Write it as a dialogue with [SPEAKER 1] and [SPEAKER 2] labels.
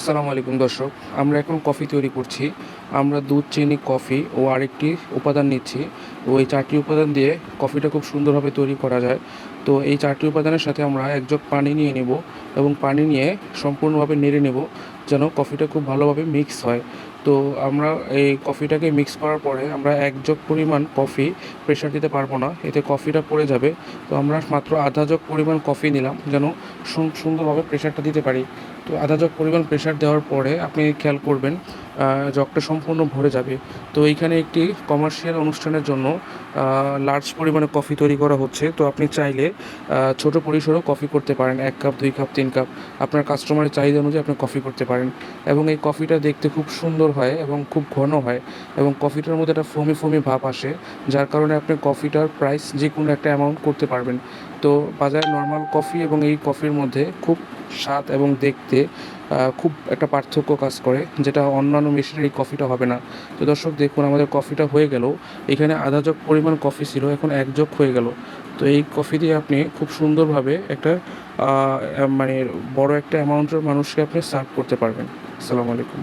[SPEAKER 1] আসসালামু আলাইকুম দর্শক, আমরা এখন কফি তৈরি করছি। আমরা দুধ, চিনি, কফি ও আরেকটি উপাদান নিচ্ছি। ওই 4টি উপাদান দিয়ে কফিটা খুব সুন্দরভাবে তৈরি করা যায়। তো এই 4টি উপাদানের সাথে আমরা 1 জগ পানি নিয়ে নেব এবং পানি নিয়ে সম্পূর্ণভাবে নেড়ে নেব যেন কফিটা খুব ভালোভাবে মিক্স হয়। তো আমরা এই কফিটাকে মিক্স করার পরে আমরা 1 জগ পরিমাণ কফি প্রেশার দিতে পারবো না, এতে কফিটা পড়ে যাবে। তো আমরা মাত্র আধা জগ পরিমাণ কফি নিলাম যেন সুন্দরভাবে প্রেশারটা দিতে পারি। তো আধা জগ পরিমাণ প্রেশার দেওয়ার পরে আপনি খেয়াল করবেন জগটা সম্পূর্ণ ভরে যাবে। তো এইখানে একটি কমার্শিয়াল অনুষ্ঠানের জন্য লার্জ পরিমাণে কফি তৈরি করা হচ্ছে। তো আপনি চাইলে ছোটো পরিসরেও কফি করতে পারেন, 1 কাপ, 2 কাপ, 3 কাপ। আপনার কাস্টমারের চাহিদা অনুযায়ী আপনি কফি করতে পারেন এবং এই কফিটা দেখতে খুব সুন্দর হয় এবং খুব ঘন হয় এবং কফিটার মধ্যে একটা ফোমি ফোমি ভাব আসে, যার কারণে আপনি কফিটার প্রাইস যে কোনো একটা অ্যামাউন্ট করতে পারবেন। তো বাজারে নর্মাল কফি এবং এই কফির মধ্যে খুব স্বাদ এবং দেখতে খুব একটা পার্থক্য কাজ করে, যেটা অন্যান্য মেশিনের এই কফিটা হবে না। তো দর্শক দেখুন, আমাদের কফিটা হয়ে গেল। এখানে আধা জগ পরিমাণ কফি ছিল, এখন 1 জগ হয়ে গেল। তো এই কফি দিয়ে আপনি খুব সুন্দরভাবে একটা মানে বড় একটা অ্যামাউন্টের মানুষকে আপনি সার্ভ করতে পারবেন। আসসালামু আলাইকুম।